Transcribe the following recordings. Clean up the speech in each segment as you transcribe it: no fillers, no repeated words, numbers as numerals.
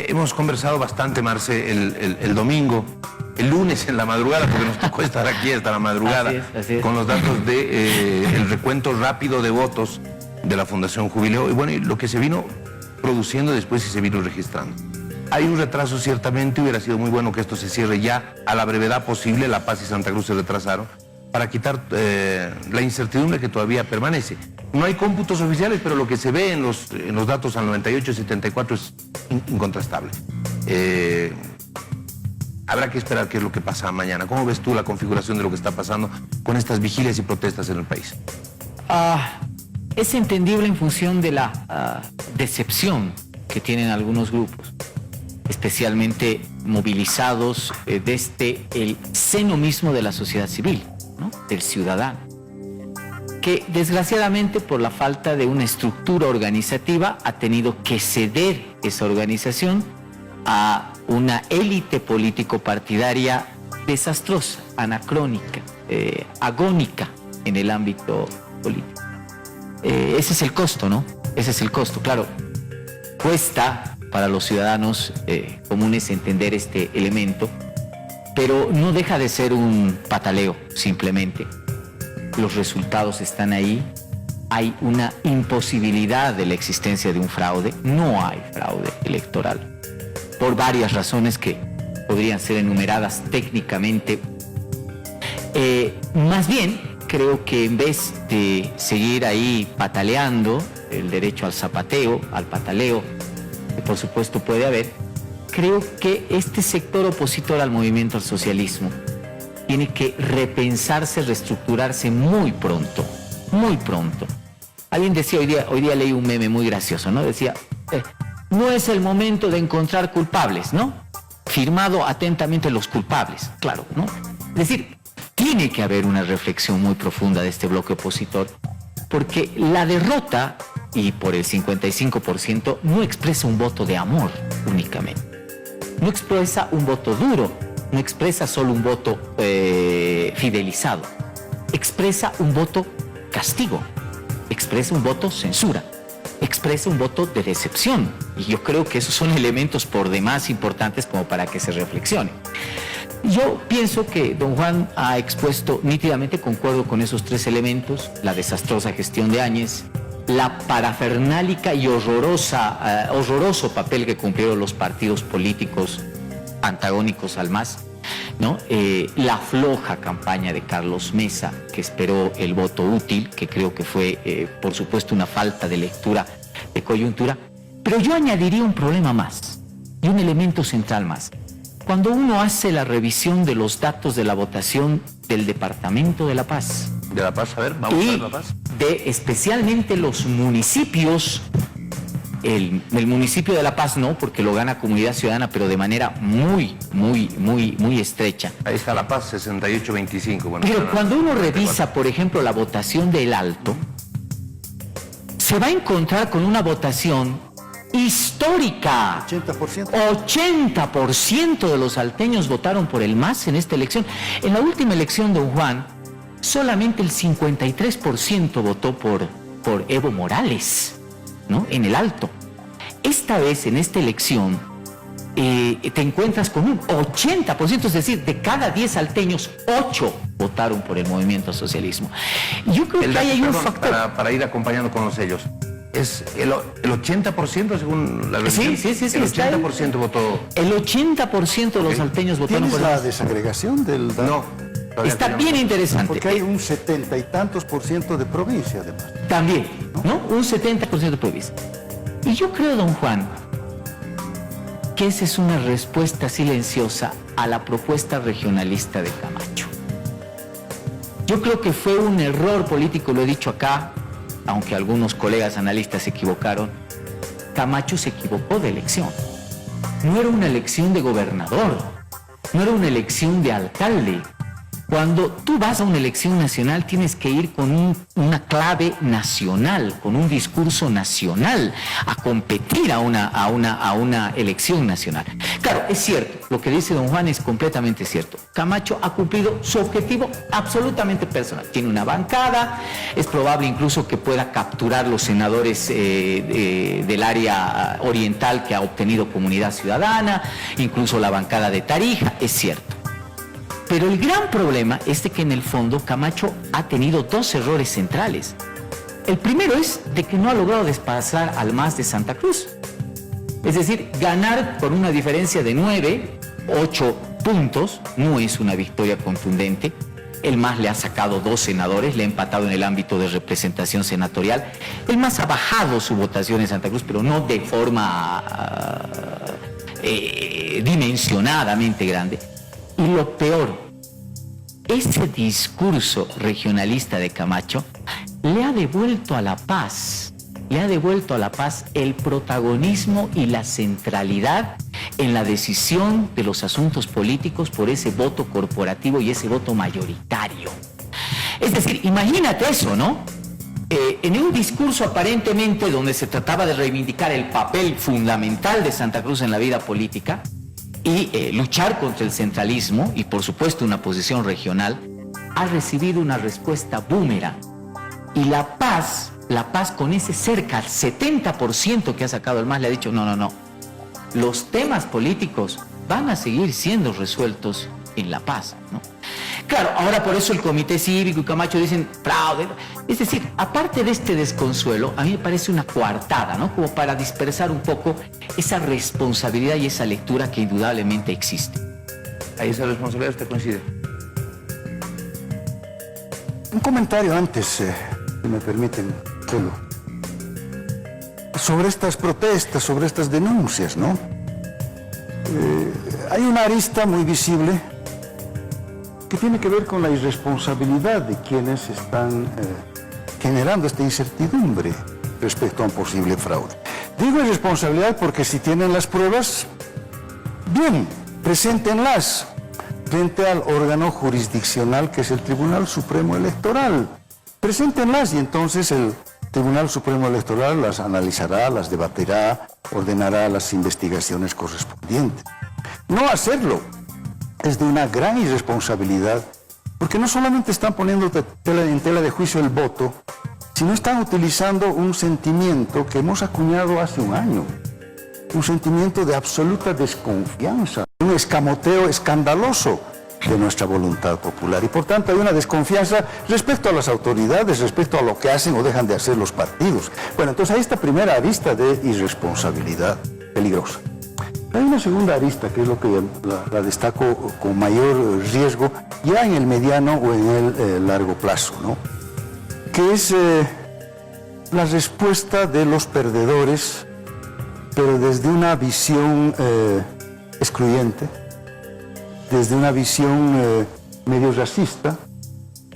Hemos conversado bastante, Marce, el domingo, el lunes en la madrugada, porque nos tocó estar aquí hasta la madrugada, así es. con los datos de el recuento rápido de votos de la Fundación Jubileo, y bueno, y lo que se vino produciendo después y se vino registrando. Hay un retraso ciertamente, hubiera sido muy bueno que esto se cierre ya a la brevedad posible. La Paz y Santa Cruz se retrasaron para quitar la incertidumbre que todavía permanece. No hay cómputos oficiales, pero lo que se ve en los datos al 98 y 74 es incontrastable. Habrá que esperar qué es lo que pasa mañana. ¿Cómo ves tú la configuración de lo que está pasando con estas vigilias y protestas en el país? Es entendible en función de la decepción que tienen algunos grupos, especialmente movilizados desde el seno mismo de la sociedad civil, ¿no? Del ciudadano, que desgraciadamente por la falta de una estructura organizativa ha tenido que ceder esa organización a una élite político-partidaria desastrosa, anacrónica, agónica en el ámbito político. Ese es el costo, ¿no? Ese es el costo, claro. Cuesta para los ciudadanos comunes entender este elemento, pero no deja de ser un pataleo, simplemente. Los resultados están ahí, hay una imposibilidad de la existencia de un fraude, no hay fraude electoral, por varias razones que podrían ser enumeradas técnicamente. Más bien, creo que en vez de seguir ahí pataleando el derecho al zapateo, al pataleo, que por supuesto puede haber, creo que este sector opositor al movimiento al socialismo tiene que repensarse, reestructurarse muy pronto, muy pronto. Alguien decía, hoy día leí un meme muy gracioso, ¿no? Decía, no es el momento de encontrar culpables, ¿no? Firmado atentamente los culpables, claro, ¿no? Es decir, tiene que haber una reflexión muy profunda de este bloque opositor, porque la derrota, y por el 55%, no expresa un voto de amor únicamente. No expresa un voto duro, no expresa solo un voto fidelizado. Expresa un voto castigo, expresa un voto censura, expresa un voto de decepción. Y yo creo que esos son elementos por demás importantes como para que se reflexione. Yo pienso que don Juan ha expuesto nítidamente, concuerdo con esos tres elementos: la desastrosa gestión de Áñez, la parafernálica y horroroso papel que cumplieron los partidos políticos antagónicos al MAS, ¿no? La floja campaña de Carlos Mesa, que esperó el voto útil, que creo que fue, por supuesto, una falta de lectura de coyuntura. Pero yo añadiría un problema más y un elemento central más. Cuando uno hace la revisión de los datos de la votación del Departamento de La Paz, ¿De La Paz? A ver, vamos a ver La Paz. De especialmente los municipios, el municipio de La Paz no, porque lo gana Comunidad Ciudadana, pero de manera muy estrecha. Ahí está La Paz, 68-25. Bueno, pero cuando uno revisa, por ejemplo, la votación del Alto, se va a encontrar con una votación histórica. 80%. 80% de los salteños votaron por el MAS en esta elección. En la última elección, don Juan, solamente el 53% votó por Evo Morales, ¿no? En el Alto. Esta vez, en esta elección, te encuentras con un 80%, es decir, de cada 10 salteños, 8 votaron por el movimiento al socialismo. Yo creo que ahí hay un factor. Para ir acompañando con los sellos. Es el 80% según la revisión. Sí. El 80% votó. El 80% de los salteños votaron por ¿Tienes la desagregación del dato? No. Está bien interesante. Porque hay un 70 y tantos % de provincia, además. También, ¿no? Un 70% de provincia. Y yo creo, don Juan, que esa es una respuesta silenciosa a la propuesta regionalista de Camacho. Yo creo que fue un error político, lo he dicho acá, aunque algunos colegas analistas se equivocaron. Camacho se equivocó de elección. No era una elección de gobernador, no era una elección de alcalde. Cuando tú vas a una elección nacional tienes que ir con una clave nacional, con un discurso nacional, a competir a una elección nacional. Claro, es cierto, lo que dice don Juan es completamente cierto. Camacho ha cumplido su objetivo absolutamente personal. Tiene una bancada, es probable incluso que pueda capturar los senadores del área oriental que ha obtenido Comunidad Ciudadana, incluso la bancada de Tarija, es cierto. Pero el gran problema es de que en el fondo Camacho ha tenido dos errores centrales. El primero es de que no ha logrado desplazar al MAS de Santa Cruz. Es decir, ganar por una diferencia de 9, 8 puntos no es una victoria contundente. El MAS le ha sacado 2 senadores, le ha empatado en el ámbito de representación senatorial. El MAS ha bajado su votación en Santa Cruz, pero no de forma dimensionadamente grande. Y lo peor, ese discurso regionalista de Camacho le ha devuelto a La Paz, el protagonismo y la centralidad en la decisión de los asuntos políticos por ese voto corporativo y ese voto mayoritario. Es decir, imagínate eso, ¿no? En un discurso aparentemente donde se trataba de reivindicar el papel fundamental de Santa Cruz en la vida política y luchar contra el centralismo y por supuesto una posición regional, ha recibido una respuesta boomerang. Y La Paz con ese cerca al 70% que ha sacado el MAS le ha dicho no, los temas políticos van a seguir siendo resueltos en La Paz, ¿no? Claro, ahora por eso el Comité Cívico y Camacho dicen fraude. Es decir, aparte de este desconsuelo, a mí me parece una coartada, ¿no? Como para dispersar un poco esa responsabilidad y esa lectura que indudablemente existe. ¿A esa responsabilidad usted coincide? Un comentario antes, si me permiten, solo. Sobre estas protestas, sobre estas denuncias, ¿no? Hay una arista muy visible que tiene que ver con la irresponsabilidad de quienes están generando esta incertidumbre respecto a un posible fraude. Digo irresponsabilidad porque si tienen las pruebas, bien, preséntenlas frente al órgano jurisdiccional que es el Tribunal Supremo Electoral. Preséntenlas y entonces el Tribunal Supremo Electoral las analizará, las debatirá, ordenará las investigaciones correspondientes. No hacerlo es de una gran irresponsabilidad, porque no solamente están poniendo en tela de juicio el voto, sino están utilizando un sentimiento que hemos acuñado hace un año, un sentimiento de absoluta desconfianza, un escamoteo escandaloso de nuestra voluntad popular. Y por tanto hay una desconfianza respecto a las autoridades, respecto a lo que hacen o dejan de hacer los partidos. Bueno, entonces hay esta primera arista de irresponsabilidad peligrosa. Hay una segunda arista, que es lo que la destaco con mayor riesgo, ya en el mediano o en el largo plazo, ¿no? Que es la respuesta de los perdedores, pero desde una visión excluyente, desde una visión medio racista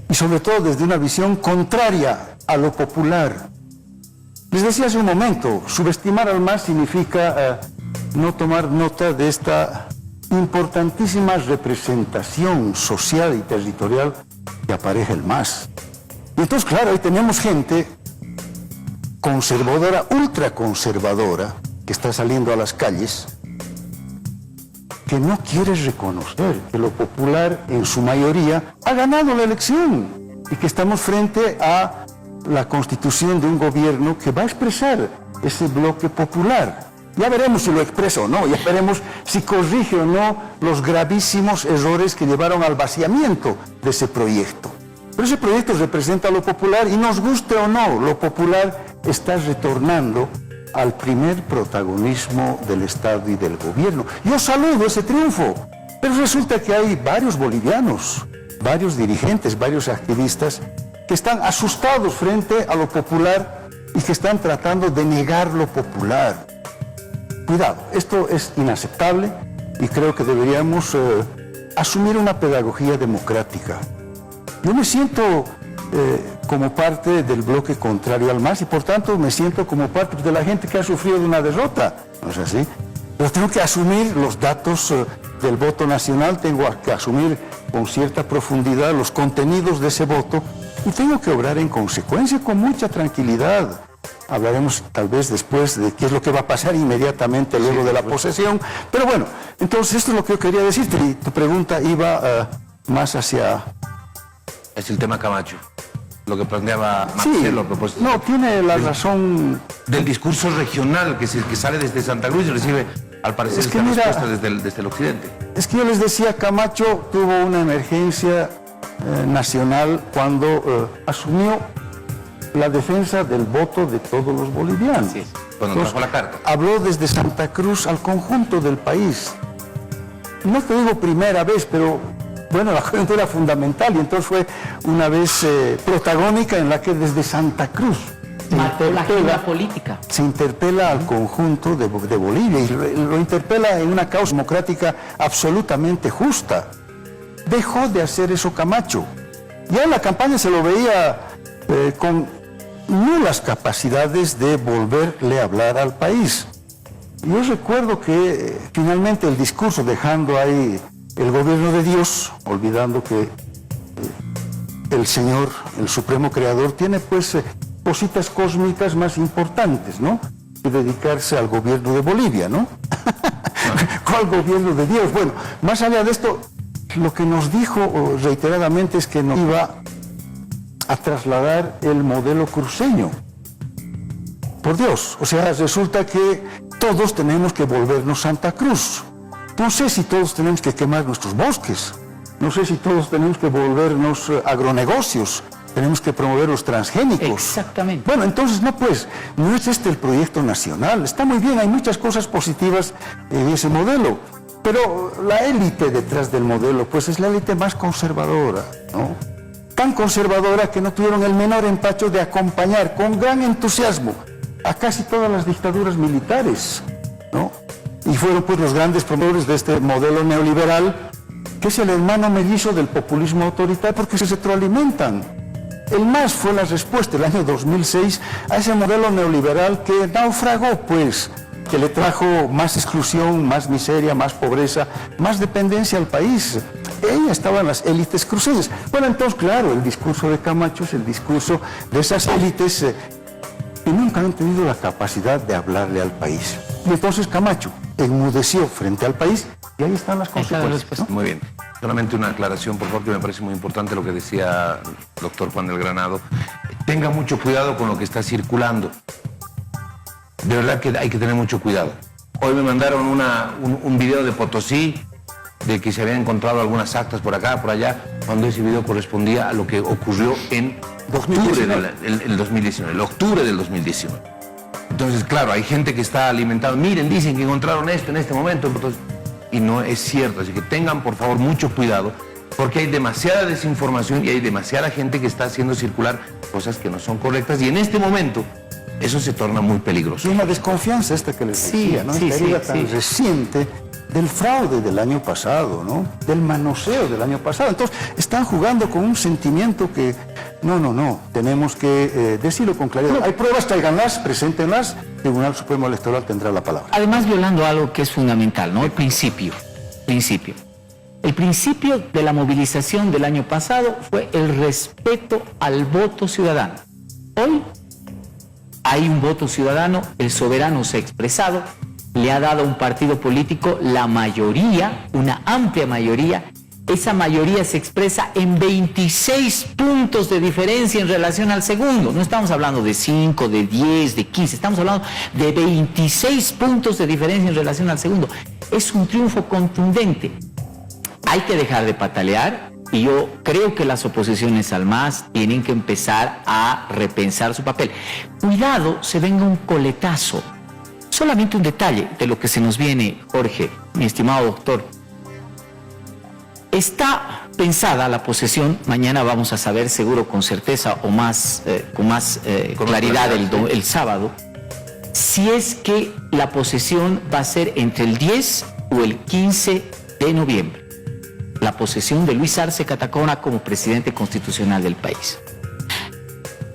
y sobre todo desde una visión contraria a lo popular. Les decía hace un momento, subestimar al MAS significa no tomar nota de esta importantísima representación social y territorial que apareja el MAS. Y entonces, claro, ahí tenemos gente conservadora, ultraconservadora, que está saliendo a las calles, que no quiere reconocer que lo popular en su mayoría ha ganado la elección y que estamos frente a la constitución de un gobierno que va a expresar ese bloque popular. Ya veremos si lo expresa o no, ya veremos si corrige o no los gravísimos errores que llevaron al vaciamiento de ese proyecto. Pero ese proyecto representa lo popular y nos guste o no, lo popular está retornando al primer protagonismo del Estado y del gobierno. Yo saludo ese triunfo, pero resulta que hay varios bolivianos, varios dirigentes, varios activistas que están asustados frente a lo popular y que están tratando de negar lo popular. Cuidado, esto es inaceptable y creo que deberíamos asumir una pedagogía democrática. Yo me siento como parte del bloque contrario al MAS y por tanto me siento como parte de la gente que ha sufrido de una derrota, ¿no es así? Pero tengo que asumir los datos del voto nacional, tengo que asumir con cierta profundidad los contenidos de ese voto y tengo que obrar en consecuencia con mucha tranquilidad, Hablaremos tal vez después de qué es lo que va a pasar inmediatamente luego de la posesión. Pero bueno, entonces esto es lo que yo quería decirte. Y tu pregunta iba más hacia... Es el tema Camacho, lo que planteaba Marcelo a propósito. No, tiene la razón... Del discurso regional que sale desde Santa Cruz y recibe, al parecer, esta respuesta desde el occidente. Es que yo les decía, Camacho tuvo una emergencia nacional cuando asumió la defensa del voto de todos los bolivianos. Sí, cuando trajo la carta. Habló desde Santa Cruz al conjunto del país. No te digo primera vez, pero bueno, la coyuntura era fundamental y entonces fue una vez protagónica en la que desde Santa Cruz mató la agenda política. Se interpela al conjunto de Bolivia y lo interpela en una causa democrática absolutamente justa. Dejó de hacer eso Camacho. Ya en la campaña se lo veía con nulas capacidades de volverle a hablar al país. Yo recuerdo que finalmente el discurso, dejando ahí el gobierno de Dios, olvidando que el Señor, el Supremo Creador, tiene pues cositas cósmicas más importantes, ¿no? Que dedicarse al gobierno de Bolivia, ¿no? ¿Cuál gobierno de Dios? Bueno, más allá de esto, lo que nos dijo reiteradamente es que nos iba a trasladar el modelo cruceño. Por Dios, o sea, resulta que todos tenemos que volvernos Santa Cruz. No sé si todos tenemos que quemar nuestros bosques, no sé si todos tenemos que volvernos agronegocios, tenemos que promover los transgénicos. Exactamente. Bueno, entonces no es este el proyecto nacional. Está muy bien, hay muchas cosas positivas en ese modelo, pero la élite detrás del modelo, pues es la élite más conservadora, ¿no? Tan conservadora que no tuvieron el menor empacho de acompañar con gran entusiasmo a casi todas las dictaduras militares, ¿no? Y fueron pues los grandes promotores de este modelo neoliberal, que es el hermano mellizo del populismo autoritario, porque se retroalimentan. El MAS fue la respuesta el año 2006 a ese modelo neoliberal que naufragó, pues, que le trajo más exclusión, más miseria, más pobreza, más dependencia al país. Ella estaba en las élites cruceñas. Bueno, entonces, claro, el discurso de Camacho es el discurso de esas élites que nunca han tenido la capacidad de hablarle al país. Y entonces Camacho enmudeció frente al país y ahí están las consecuencias, ¿no? Muy bien. Solamente una aclaración, por favor, que me parece muy importante lo que decía el doctor Juan del Granado. Tenga mucho cuidado con lo que está circulando. De verdad que hay que tener mucho cuidado. Hoy me mandaron un video de Potosí, de que se habían encontrado algunas actas por acá, por allá, cuando ese video correspondía a lo que ocurrió en octubre del 2019, el octubre del 2019. Entonces, claro, hay gente que está alimentando, miren, dicen que encontraron esto en este momento, y no es cierto. Así que tengan, por favor, mucho cuidado, porque hay demasiada desinformación y hay demasiada gente que está haciendo circular cosas que no son correctas, y en este momento eso se torna muy peligroso. Y una desconfianza esta que les decía, ¿no? Esta herida tan reciente del fraude del año pasado, ¿no? Del manoseo del año pasado. Entonces, están jugando con un sentimiento que, no, tenemos que decirlo con claridad. Hay pruebas, tráiganlas, preséntenlas, el Tribunal Supremo Electoral tendrá la palabra. Además, violando algo que es fundamental, ¿no? El principio. El principio de la movilización del año pasado fue el respeto al voto ciudadano. Hoy hay un voto ciudadano, el soberano se ha expresado, le ha dado a un partido político la mayoría, una amplia mayoría. Esa mayoría se expresa en 26 puntos de diferencia en relación al segundo. No estamos hablando de 5, de 10, de 15, estamos hablando de 26 puntos de diferencia en relación al segundo. Es un triunfo contundente. Hay que dejar de patalear y yo creo que las oposiciones al MAS tienen que empezar a repensar su papel. Cuidado, se venga un coletazo. Solamente un detalle de lo que se nos viene, Jorge, mi estimado doctor. Está pensada la posesión, mañana vamos a saber seguro con certeza o más, con más claridad el sábado, si es que la posesión va a ser entre el 10 o el 15 de noviembre. La posesión de Luis Arce Catacora como presidente constitucional del país.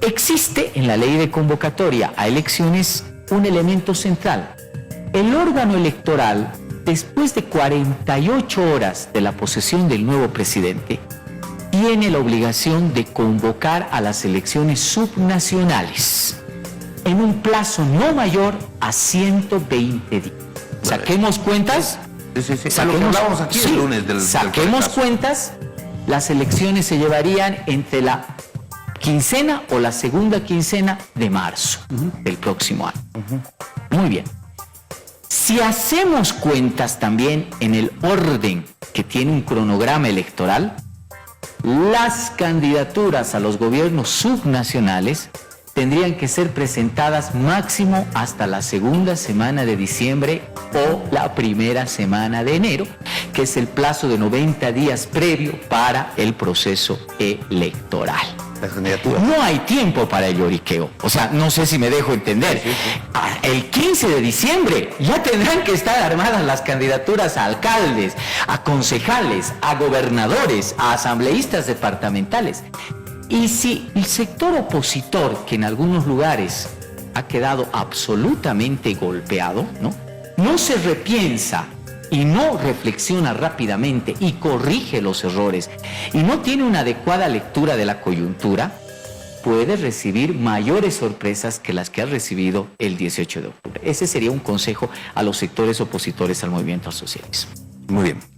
Existe en la ley de convocatoria a elecciones un elemento central. El órgano electoral, después de 48 horas de la posesión del nuevo presidente, tiene la obligación de convocar a las elecciones subnacionales. en un plazo no mayor a 120 días. Saquemos cuentas. Sí. Lo que hablábamos aquí el lunes del saquemos caso. cuentas, las elecciones se llevarían entre la quincena o la segunda quincena de marzo del próximo año. Muy bien. Si hacemos cuentas también en el orden que tiene un cronograma electoral, las candidaturas a los gobiernos subnacionales tendrían que ser presentadas máximo hasta la segunda semana de diciembre o la primera semana de enero, que es el plazo de 90 días previo para el proceso electoral. Las candidaturas. No hay tiempo para el lloriqueo. O sea, no sé si me dejo entender. Sí. El 15 de diciembre ya tendrán que estar armadas las candidaturas a alcaldes, a concejales, a gobernadores, a asambleístas departamentales. Y si el sector opositor, que en algunos lugares ha quedado absolutamente golpeado, no se repiensa y no reflexiona rápidamente y corrige los errores y no tiene una adecuada lectura de la coyuntura, puede recibir mayores sorpresas que las que ha recibido el 18 de octubre. Ese sería un consejo a los sectores opositores al movimiento al socialismo. Muy bien.